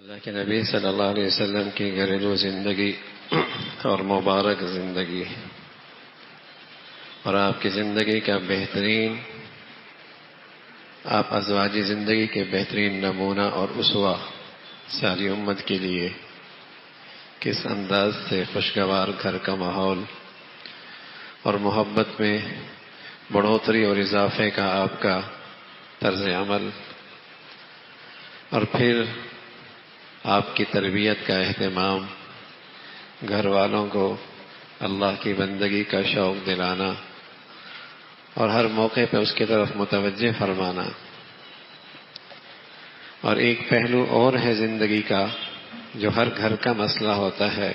اللہ کے نبی صلی اللہ علیہ وسلم کی گھریلو زندگی اور مبارک زندگی اور آپ کی زندگی کا بہترین، آپ ازواجی زندگی کے بہترین نمونہ اور اسوہ ساری امت کے لیے کس انداز سے خوشگوار گھر کا ماحول اور محبت میں بڑھوتری اور اضافے کا آپ کا طرز عمل، اور پھر آپ کی تربیت کا اہتمام، گھر والوں کو اللہ کی بندگی کا شوق دلانا اور ہر موقع پہ اس کی طرف متوجہ فرمانا۔ اور ایک پہلو اور ہے زندگی کا جو ہر گھر کا مسئلہ ہوتا ہے،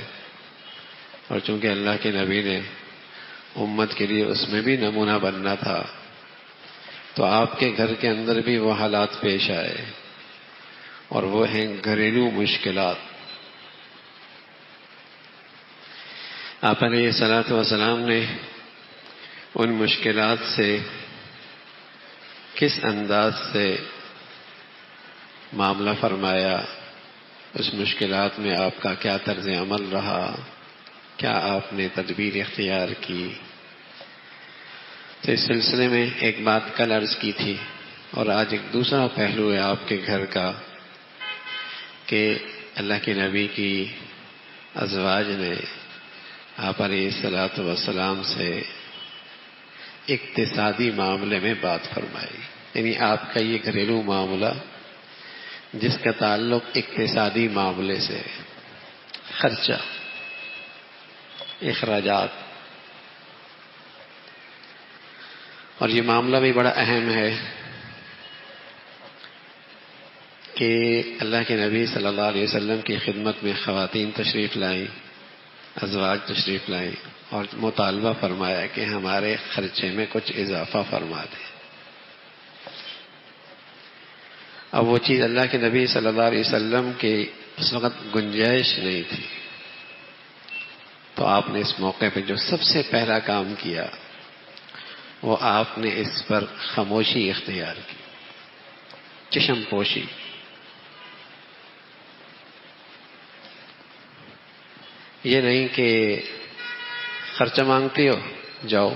اور چونکہ اللہ کے نبی نے امت کے لیے اس میں بھی نمونہ بننا تھا، تو آپ کے گھر کے اندر بھی وہ حالات پیش آئے، اور وہ ہیں گھریلو مشکلات۔ آپ علیہ الصلوۃ والسلام نے ان مشکلات سے کس انداز سے معاملہ فرمایا، اس مشکلات میں آپ کا کیا طرز عمل رہا، کیا آپ نے تدبیر اختیار کی۔ تو اس سلسلے میں ایک بات کل عرض کی تھی، اور آج ایک دوسرا پہلو ہے آپ کے گھر کا کہ اللہ کے نبی کی ازواج نے آپ علیہ الصلوۃ والسلام سے اقتصادی معاملے میں بات فرمائی، یعنی آپ کا یہ گھریلو معاملہ جس کا تعلق اقتصادی معاملے سے، خرچہ، اخراجات، اور یہ معاملہ بھی بڑا اہم ہے کہ اللہ کے نبی صلی اللہ علیہ وسلم کی خدمت میں خواتین تشریف لائیں، ازواج تشریف لائیں، اور مطالبہ فرمایا کہ ہمارے خرچے میں کچھ اضافہ فرما دیں۔ اب وہ چیز اللہ کے نبی صلی اللہ علیہ وسلم کی اس وقت گنجائش نہیں تھی، تو آپ نے اس موقع پہ جو سب سے پہلا کام کیا وہ آپ نے اس پر خاموشی اختیار کی، چشم پوشی۔ یہ نہیں کہ خرچہ مانگتی ہو جاؤ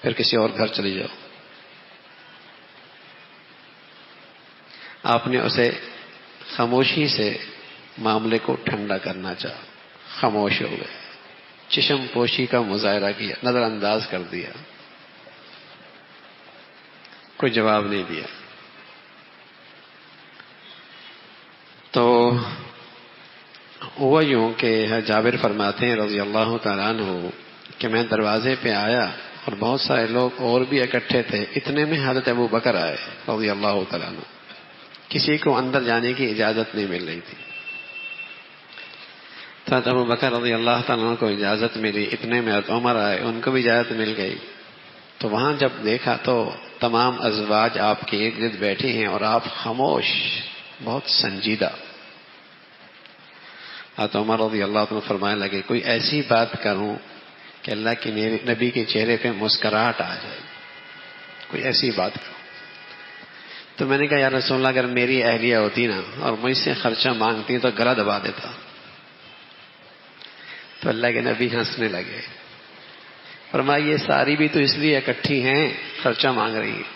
پھر کسی اور گھر چلی جاؤ، آپ نے اسے خاموشی سے معاملے کو ٹھنڈا کرنا چاہا، خاموش ہو گئے، چشم پوشی کا مظاہرہ کیا، نظر انداز کر دیا، کوئی جواب نہیں دیا۔ تو ہوا یوں کہ جابر فرماتے ہیں رضی اللہ تعالیٰ عنہ کہ میں دروازے پہ آیا اور بہت سارے لوگ اور بھی اکٹھے تھے، اتنے میں حضرت ابو بکر آئے رضی اللہ تعالیٰ عنہ۔ کسی کو اندر جانے کی اجازت نہیں مل رہی تھی، حضرت ابو بکر رضی اللہ تعالیٰ عنہ کو اجازت ملی، اتنے میں حضرت عمر آئے، ان کو بھی اجازت مل گئی۔ تو وہاں جب دیکھا تو تمام ازواج آپ کے ارد گرد بیٹھی ہیں اور آپ خاموش، بہت سنجیدہ۔ حضرت عمر رضی اللہ عنہ فرمانے لگے کوئی ایسی بات کروں کہ اللہ کے نبی کے چہرے پہ مسکراہٹ آ جائے، کوئی ایسی بات کروں۔ تو میں نے کہا یا رسول اللہ، اگر میری اہلیہ ہوتی نا اور مجھ سے خرچہ مانگتی تو گلا دبا دیتا۔ تو اللہ کے نبی ہنسنے لگے، فرمایا یہ ساری بھی تو اس لیے اکٹھی ہیں، خرچہ مانگ رہی ہیں۔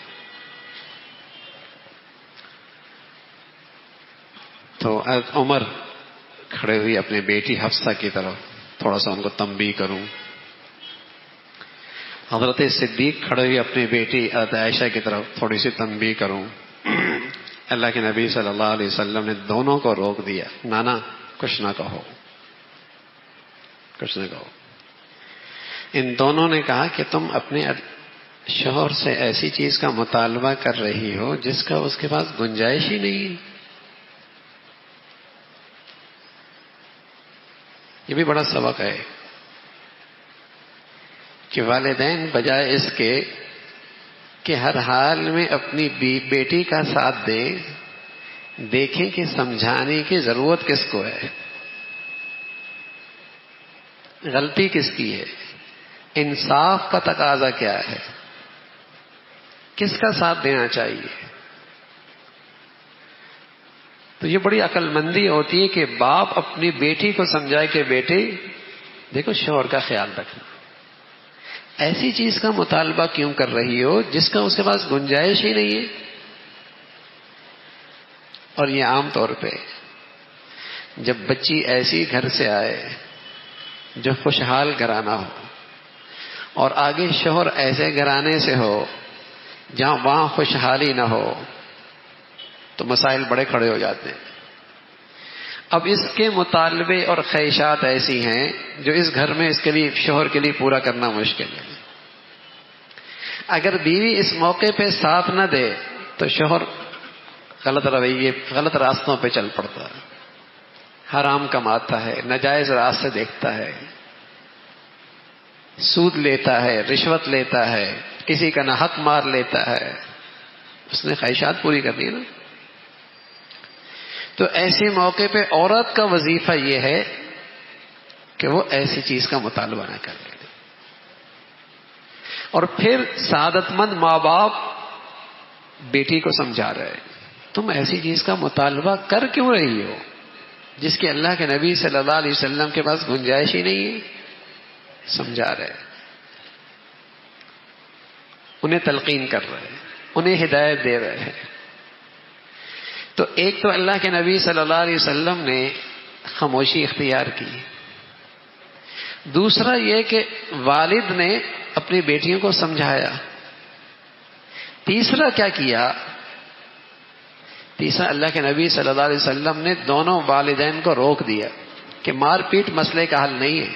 تو حضرت عمر کھڑے ہوئے اپنے بیٹی حفصہ کی طرف، تھوڑا سا ان کو تنبیہ کروں۔ حضرت صدیق کھڑے ہوئے اپنی بیٹی حضرت عائشہ کی طرف، تھوڑی سی تنبیہ کروں۔ اللہ کے نبی صلی اللہ علیہ وسلم نے دونوں کو روک دیا، نانا کچھ نہ کہو، کچھ نہ کہو۔ ان دونوں نے کہا کہ تم اپنے شوہر سے ایسی چیز کا مطالبہ کر رہی ہو جس کا اس کے پاس گنجائش ہی نہیں ہے۔ یہ بھی بڑا سبق ہے کہ والدین بجائے اس کے کہ ہر حال میں اپنی بیٹی کا ساتھ دیں، دیکھیں کہ سمجھانے کی ضرورت کس کو ہے، غلطی کس کی ہے، انصاف کا تقاضا کیا ہے، کس کا ساتھ دینا چاہیے۔ تو یہ بڑی عقل مندی ہوتی ہے کہ باپ اپنی بیٹی کو سمجھائے کہ بیٹے دیکھو شوہر کا خیال رکھنا، ایسی چیز کا مطالبہ کیوں کر رہی ہو جس کا اس کے پاس گنجائش ہی نہیں ہے. اور یہ عام طور پہ جب بچی ایسی گھر سے آئے جو خوشحال گھرانہ ہو اور آگے شوہر ایسے گھرانے سے ہو جہاں وہاں خوشحالی نہ ہو تو مسائل بڑے کھڑے ہو جاتے ہیں. اب اس کے مطالبے اور خواہشات ایسی ہیں جو اس گھر میں اس کے لیے شوہر کے لیے پورا کرنا مشکل ہے. اگر بیوی اس موقع پہ ساتھ نہ دے تو شوہر غلط رویے غلط راستوں پہ چل پڑتا ہے، حرام کماتا ہے، ناجائز راستے دیکھتا ہے، سود لیتا ہے، رشوت لیتا ہے، کسی کا نہ حق مار لیتا ہے. اس نے خواہشات پوری کرنی ہے نا. تو ایسے موقع پہ عورت کا وظیفہ یہ ہے کہ وہ ایسی چیز کا مطالبہ نہ کرے. اور پھر سعادت مند ماں باپ بیٹی کو سمجھا رہے تم ایسی چیز کا مطالبہ کر کیوں رہی ہو جس کے اللہ کے نبی صلی اللہ علیہ وسلم کے پاس گنجائش ہی نہیں ہے. سمجھا رہے، انہیں تلقین کر رہے ہیں، انہیں ہدایت دے رہے ہیں. تو ایک تو اللہ کے نبی صلی اللہ علیہ وسلم نے خاموشی اختیار کی، دوسرا یہ کہ والد نے اپنی بیٹیوں کو سمجھایا، تیسرا کیا کیا، تیسرا اللہ کے نبی صلی اللہ علیہ وسلم نے دونوں والدین کو روک دیا کہ مار پیٹ مسئلے کا حل نہیں ہے،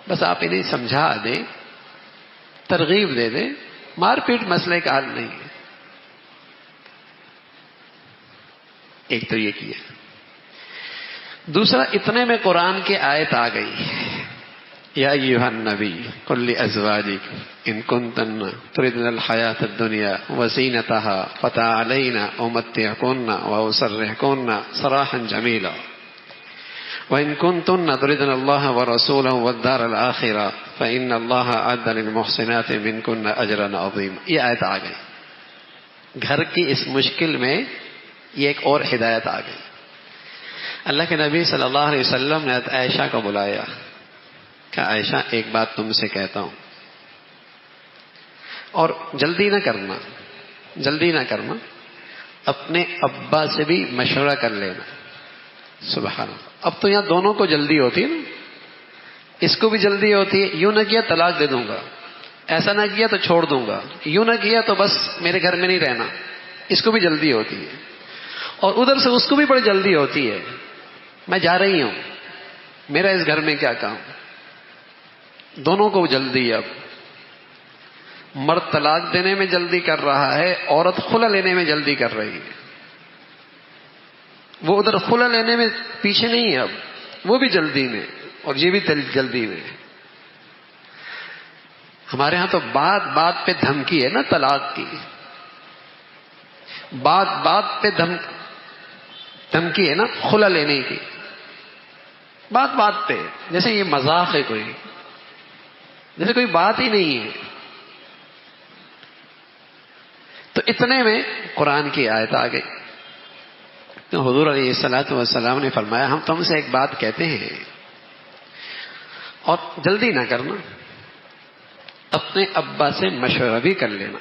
بس آپ انہیں سمجھا دیں، ترغیب دے دیں، مار پیٹ مسئلے کا حل نہیں ہے. ایک تو یہ کیا. دوسرا اتنے میں قرآن کی آیت آ گئی، یا ایھا النبی قل لازواجک ان کنتن تردن الحیاۃ الدنیا وزینتها فتعالین امتعکن واسرحکن سراحا جمیلا وان کنتن تردن اللہ ورسولہ والدار الآخرہ فإن اللہ اعد للمحسنات منکن اجرا عظیما. یہ آیت آ گئی. گھر کی اس مشکل میں یہ ایک اور ہدایت آ گئی. اللہ کے نبی صلی اللہ علیہ وسلم نے عائشہ کو بلایا کہ عائشہ ایک بات تم سے کہتا ہوں اور جلدی نہ کرنا، اپنے ابا سے بھی مشورہ کر لینا. سبحان اللہ. اب تو یہاں دونوں کو جلدی ہوتی ہے نا، اس کو بھی جلدی ہوتی ہے، یوں نہ کیا طلاق دے دوں گا، ایسا نہ کیا تو چھوڑ دوں گا، یوں نہ کیا تو بس میرے گھر میں نہیں رہنا، اس کو بھی جلدی ہوتی ہے. اور ادھر سے اس کو بھی بڑی جلدی ہوتی ہے، میں جا رہی ہوں، میرا اس گھر میں کیا کام. دونوں کو جلدی. اب مرد طلاق دینے میں جلدی کر رہا ہے، عورت خلا لینے میں جلدی کر رہی ہے. وہ ادھر خلا لینے میں پیچھے نہیں ہے، اب وہ بھی جلدی میں اور یہ بھی جلدی میں. ہمارے ہاں تو بات بات پہ دھمکی ہے نا طلاق کی، بات بات پہ دھمکی ہے نا خلا لینے کی، بات بات پہ، جیسے یہ مذاق ہے، کوئی جیسے کوئی بات ہی نہیں ہے. تو اتنے میں قرآن کی آیت آ گئی. تو حضور علیہ الصلوۃ والسلام نے فرمایا ہم تم سے ایک بات کہتے ہیں اور جلدی نہ کرنا، اپنے ابا سے مشورہ بھی کر لینا.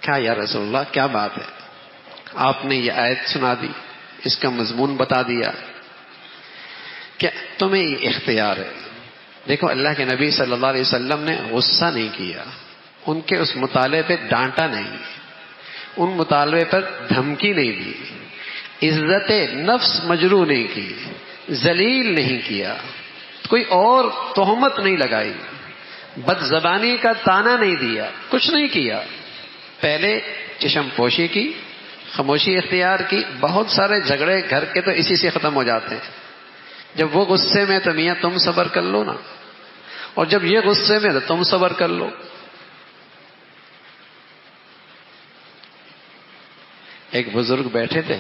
کیا یا رسول اللہ کیا بات ہے؟ آپ نے یہ آیت سنا دی، اس کا مضمون بتا دیا کہ تمہیں یہ اختیار ہے. دیکھو اللہ کے نبی صلی اللہ علیہ وسلم نے غصہ نہیں کیا، ان کے اس مطالبے پہ ڈانٹا نہیں، ان مطالبے پر دھمکی نہیں دی، عزت نفس مجروح نہیں کی، ذلیل نہیں کیا، کوئی اور تہمت نہیں لگائی، بد زبانی کا طعنہ نہیں دیا، کچھ نہیں کیا. پہلے چشم پوشی کی، خاموشی اختیار کی. بہت سارے جھگڑے گھر کے تو اسی سے ختم ہو جاتے ہیں. جب وہ غصے میں تو میاں تم صبر کر لو نا، اور جب یہ غصے میں تو تم صبر کر لو. ایک بزرگ بیٹھے تھے،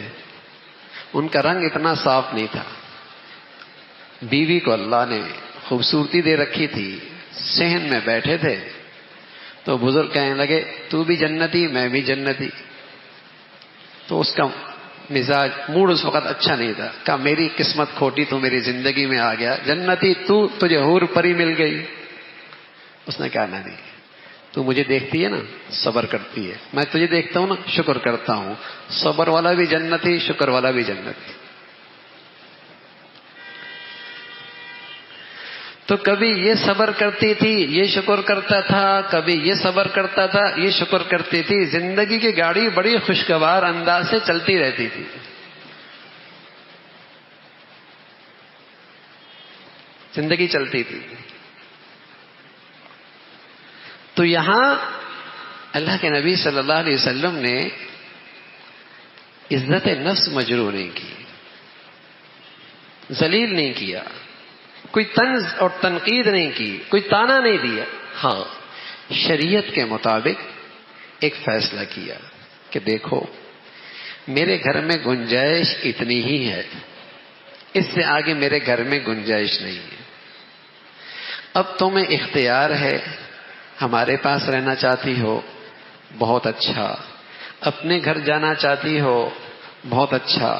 ان کا رنگ اتنا صاف نہیں تھا، بیوی کو اللہ نے خوبصورتی دے رکھی تھی، صحن میں بیٹھے تھے تو بزرگ کہنے لگے تو بھی جنتی میں بھی جنتی. تو اس کا مزاج موڈ اس وقت اچھا نہیں تھا. کہا میری قسمت کھوٹی تو میری زندگی میں آ گیا, جنتی تو, تجھے حور پری مل گئی. اس نے کہا نہیں, تو مجھے دیکھتی ہے نا صبر کرتی ہے, میں تجھے دیکھتا ہوں نا شکر کرتا ہوں. صبر والا بھی جنتی, شکر والا بھی جنتی. تو کبھی یہ صبر کرتی تھی یہ شکر کرتا تھا, کبھی یہ صبر کرتا تھا یہ شکر کرتی تھی. زندگی کی گاڑی بڑی خوشگوار انداز سے چلتی رہتی تھی. زندگی چلتی تھی. تو یہاں اللہ کے نبی صلی اللہ علیہ وسلم نے عزت نفس مجروح نہیں کی, ذلیل نہیں کیا, کوئی طنز اور تنقید نہیں کی, کوئی تانا نہیں دیا. ہاں شریعت کے مطابق ایک فیصلہ کیا کہ دیکھو میرے گھر میں گنجائش اتنی ہی ہے, اس سے آگے میرے گھر میں گنجائش نہیں ہے. اب تمہیں اختیار ہے, ہمارے پاس رہنا چاہتی ہو بہت اچھا, اپنے گھر جانا چاہتی ہو بہت اچھا,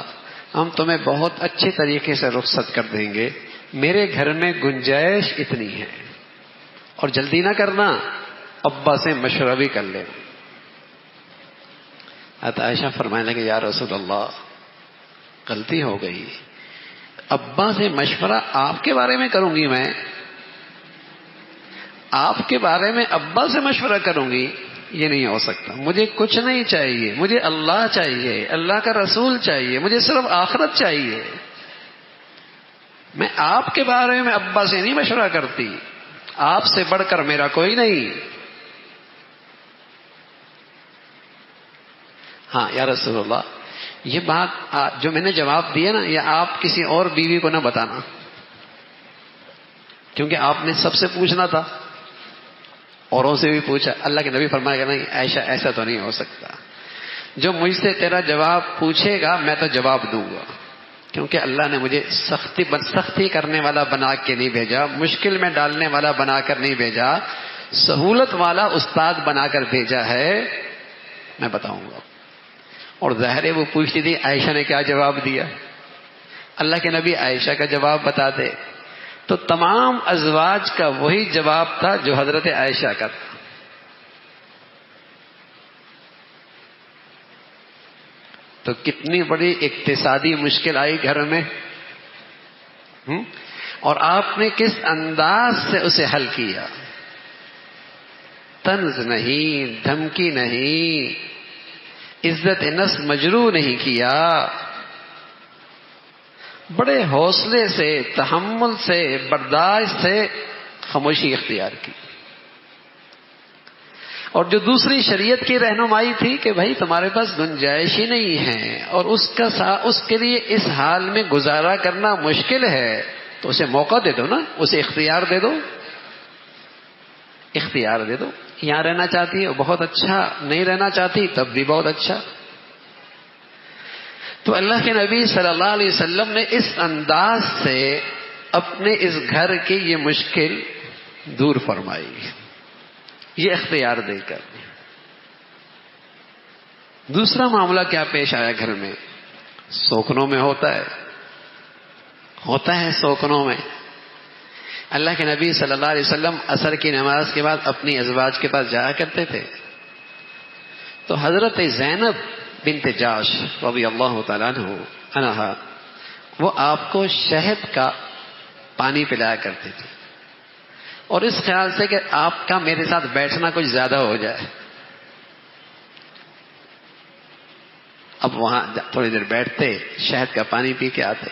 ہم تمہیں بہت اچھے طریقے سے رخصت کر دیں گے. میرے گھر میں گنجائش اتنی ہے, اور جلدی نہ کرنا, ابا سے مشورہ بھی کر لیں. حضرت عائشہ فرمانے لگے یا رسول اللہ غلطی ہو گئی, ابا سے مشورہ آپ کے بارے میں کروں گی, میں آپ کے بارے میں ابا سے مشورہ کروں گی, یہ نہیں ہو سکتا. مجھے کچھ نہیں چاہیے, مجھے اللہ چاہیے, اللہ کا رسول چاہیے, مجھے صرف آخرت چاہیے. میں آپ کے بارے میں ابا سے نہیں مشورہ کرتی, آپ سے بڑھ کر میرا کوئی نہیں. ہاں یا رسول اللہ یہ بات جو میں نے جواب دیا نا, یہ آپ کسی اور بیوی کو نہ بتانا, کیونکہ آپ نے سب سے پوچھنا تھا, اوروں سے بھی پوچھا. اللہ کے نبی فرمایا کہ نہیں عائشہ ایسا تو نہیں ہو سکتا, جو مجھ سے تیرا جواب پوچھے گا میں تو جواب دوں گا, کیونکہ اللہ نے مجھے سختی کرنے والا بنا کے نہیں بھیجا, مشکل میں ڈالنے والا بنا کر نہیں بھیجا, سہولت والا استاد بنا کر بھیجا ہے, میں بتاؤں گا. اور ظاہر ہے وہ پوچھتی تھی عائشہ نے کیا جواب دیا. اللہ کے نبی عائشہ کا جواب بتاتے تو تمام ازواج کا وہی جواب تھا جو حضرت عائشہ کا تھا. تو کتنی بڑی اقتصادی مشکل آئی گھر میں, اور آپ نے کس انداز سے اسے حل کیا. طنز نہیں, دھمکی نہیں, عزت نفس مجروح نہیں کیا, بڑے حوصلے سے, تحمل سے, برداشت سے خاموشی اختیار کی. اور جو دوسری شریعت کی رہنمائی تھی کہ بھائی تمہارے پاس گنجائش ہی نہیں ہے اور اس کے لیے اس حال میں گزارا کرنا مشکل ہے, تو اسے موقع دے دو نا, اسے اختیار دے دو, اختیار دے دو. یہاں رہنا چاہتی ہے بہت اچھا, نہیں رہنا چاہتی تب بھی بہت اچھا. تو اللہ کے نبی صلی اللہ علیہ وسلم نے اس انداز سے اپنے اس گھر کی یہ مشکل دور فرمائی, یہ اختیار دے کر. دوسرا معاملہ کیا پیش آیا گھر میں, سوکنوں میں ہوتا ہے سوکنوں میں. اللہ کے نبی صلی اللہ علیہ وسلم عصر کی نماز کے بعد اپنی ازواج کے پاس جایا کرتے تھے. تو حضرت زینب بنت جاش رضی اللہ تعالیٰ عنہا وہ آپ کو شہد کا پانی پلایا کرتے تھے, اور اس خیال سے کہ آپ کا میرے ساتھ بیٹھنا کچھ زیادہ ہو جائے. اب وہاں تھوڑی دیر بیٹھتے, شہد کا پانی پی کے آتے.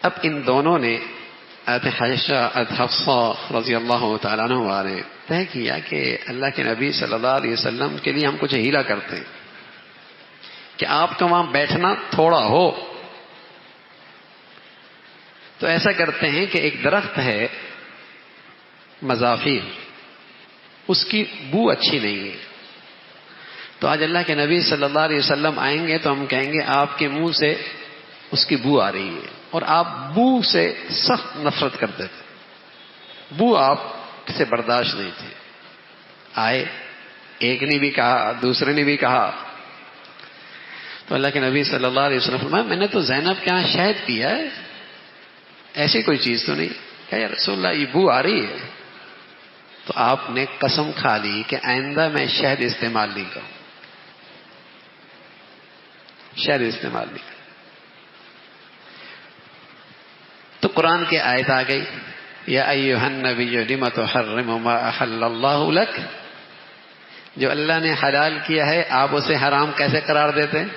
اب ان دونوں نے حفصہ رضی اللہ تعالیٰ عنہ نے طے کیا کہ اللہ کے نبی صلی اللہ علیہ وسلم کے لیے ہم کچھ ہیلا کرتے ہیں کہ آپ کا وہاں بیٹھنا تھوڑا ہو. تو ایسا کرتے ہیں کہ ایک درخت ہے مضافیر, اس کی بو اچھی نہیں ہے. تو آج اللہ کے نبی صلی اللہ علیہ وسلم آئیں گے تو ہم کہیں گے آپ کے منہ سے اس کی بو آ رہی ہے, اور آپ بو سے سخت نفرت کرتے تھے, بو آپ سے برداشت نہیں تھے. آئے، ایک نے بھی کہا، دوسرے نے بھی کہا، تو اللہ کے نبی صلی اللہ علیہ وسلم فرمایا میں نے تو زینب کے یہاں شہد پیا ہے، ایسی کوئی چیز تو نہیں. کہا یا رسول اللہ یہ بو آ رہی ہے. تو آپ نے قسم کھا لی کہ آئندہ میں شہد استعمال نہیں کروں، شہد استعمال نہیں کروں. تو قرآن کی آیت آ گئی، یا ایھا النبی لم تحرم ما احل اللہ لک، جو اللہ نے حلال کیا ہے آپ اسے حرام کیسے قرار دیتے ہیں؟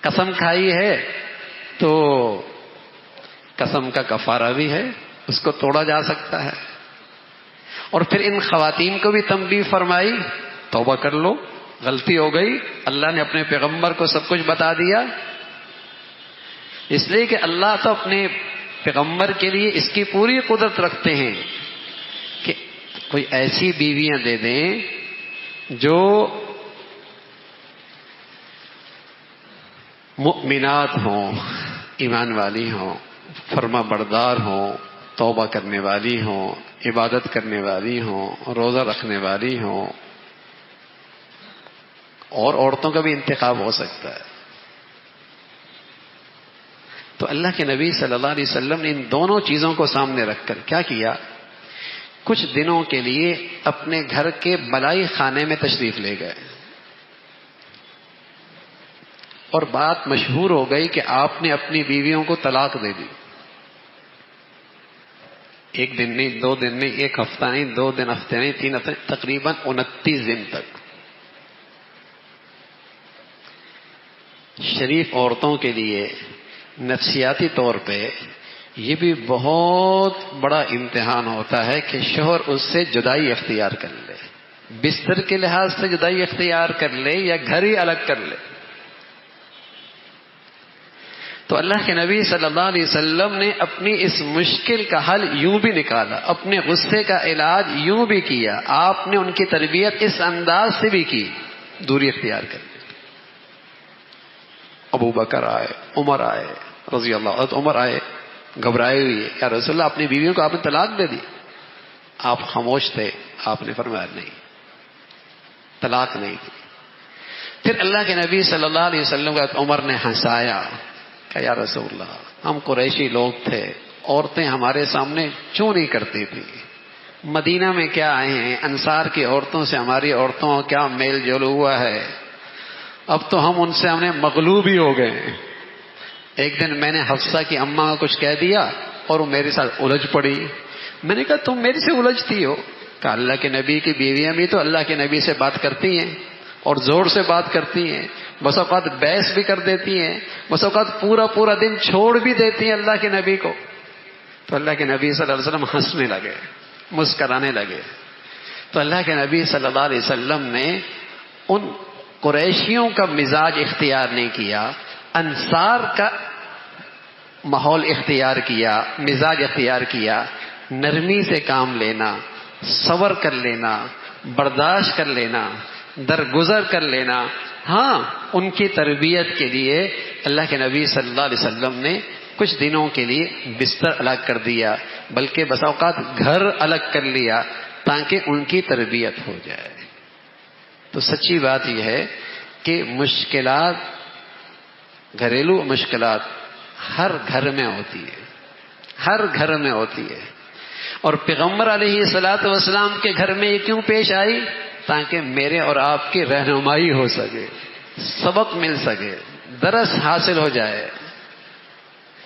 قسم کھائی ہے تو قسم کا کفارہ بھی ہے، اس کو توڑا جا سکتا ہے. اور پھر ان خواتین کو بھی تنبیہ فرمائی، توبہ کر لو، غلطی ہو گئی، اللہ نے اپنے پیغمبر کو سب کچھ بتا دیا. اس لیے کہ اللہ تو اپنے پیغمبر کے لیے اس کی پوری قدرت رکھتے ہیں کہ کوئی ایسی بیویاں دے دیں جو مؤمنات ہوں، ایمان والی ہوں، فرما بردار ہوں، توبہ کرنے والی ہوں، عبادت کرنے والی ہوں، روزہ رکھنے والی ہوں. اور عورتوں کا بھی انتخاب ہو سکتا ہے. تو اللہ کے نبی صلی اللہ علیہ وسلم نے ان دونوں چیزوں کو سامنے رکھ کر کیا کیا؟ کچھ دنوں کے لیے اپنے گھر کے بلائی خانے میں تشریف لے گئے، اور بات مشہور ہو گئی کہ آپ نے اپنی بیویوں کو طلاق دے دی. ایک دن نہیں، 2 دن نہیں، ایک ہفتہ نہیں، 2 دن، ہفتے نہیں، 3 ہفتے، تقریباً 29 دن تک. شریف عورتوں کے لیے نفسیاتی طور پہ یہ بھی بہت بڑا امتحان ہوتا ہے کہ شوہر اس سے جدائی اختیار کر لے، بستر کے لحاظ سے جدائی اختیار کر لے یا گھر ہی الگ کر لے. تو اللہ کے نبی صلی اللہ علیہ وسلم نے اپنی اس مشکل کا حل یوں بھی نکالا، اپنے غصے کا علاج یوں بھی کیا. آپ نے ان کی تربیت اس انداز سے بھی کی، دوری اختیار کر لی. ابو بکر آئے، عمر آئے رضی اللہ عنہ، عمر آئے گھبرائے ہوئے، یا رسول اللہ اپنی بیویوں کو آپ نے طلاق دے دی. آپ خاموش تھے، آپ نے فرمایا نہیں، طلاق نہیں دی. پھر اللہ کے نبی صلی اللہ علیہ وسلم کو عمر نے ہنسایا کہ یا رسول اللہ ہم قریشی لوگ تھے، عورتیں ہمارے سامنے چوں نہیں کرتی تھی، مدینہ میں کیا آئے ہیں، انصار کی عورتوں سے ہماری عورتوں کا کیا میل جول ہوا ہے، اب تو ہم ان سے مغلوب ہی ہو گئے. ایک دن میں نے حفصہ کی اماں کو کچھ کہہ دیا اور وہ میرے ساتھ الجھ پڑی. میں نے کہا تم میرے سے الجھتی ہو؟ کہ اللہ کے نبی کی بیویاں بھی تو اللہ کے نبی سے بات کرتی ہیں اور زور سے بات کرتی ہیں، بس اوقات بحث بھی کر دیتی ہیں، بس اوقات پورا دن چھوڑ بھی دیتی ہیں اللہ کے نبی کو. تو اللہ کے نبی صلی اللہ علیہ وسلم ہنسنے لگے، مسکرانے لگے. تو اللہ کے نبی صلی اللہ علیہ وسلم نے ان قریشیوں کا مزاج اختیار نہیں کیا، انصار کا ماحول اختیار کیا، مزاج اختیار کیا. نرمی سے کام لینا، صبر کر لینا، برداشت کر لینا، درگزر کر لینا. ہاں ان کی تربیت کے لیے اللہ کے نبی صلی اللہ علیہ وسلم نے کچھ دنوں کے لیے بستر الگ کر دیا، بلکہ بسا اوقات گھر الگ کر لیا تاکہ ان کی تربیت ہو جائے. تو سچی بات یہ ہے کہ مشکلات، گھریلو مشکلات ہر گھر میں ہوتی ہے، ہر گھر میں ہوتی ہے. اور پیغمبر علیہ الصلوۃ والسلام کے گھر میں یہ کیوں پیش آئی؟ تاکہ میرے اور آپ کی رہنمائی ہو سکے، سبق مل سکے، درس حاصل ہو جائے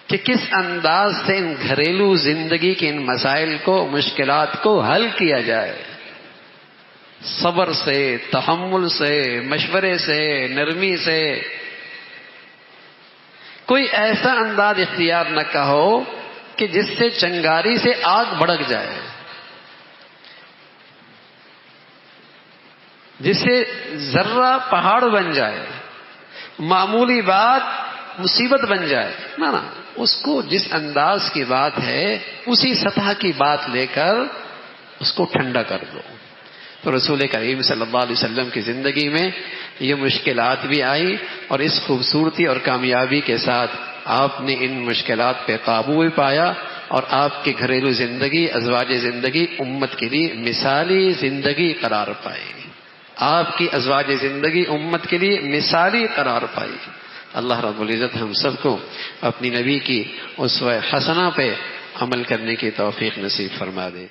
کہ کس انداز سے ان گھریلو زندگی کے ان مسائل کو، مشکلات کو حل کیا جائے. صبر سے، تحمل سے، مشورے سے، نرمی سے. کوئی ایسا انداز اختیار نہ کہو کہ جس سے چنگاری سے آگ بھڑک جائے، جس سے ذرہ پہاڑ بن جائے، معمولی بات مصیبت بن جائے. نا اس کو جس انداز کی بات ہے اسی سطح کی بات لے کر اس کو ٹھنڈا کر دو. تو رسول کریم صلی اللہ علیہ وسلم کی زندگی میں یہ مشکلات بھی آئی، اور اس خوبصورتی اور کامیابی کے ساتھ آپ نے ان مشکلات پہ قابو بھی پایا اور آپ کی گھریلو زندگی، ازواج زندگی امت کے لیے مثالی زندگی قرار پائے. آپ کی ازواج زندگی امت کے لیے مثالی قرار پائی. اللہ رب العزت ہم سب کو اپنی نبی کی اسوہ حسنہ پہ عمل کرنے کی توفیق نصیب فرما دے.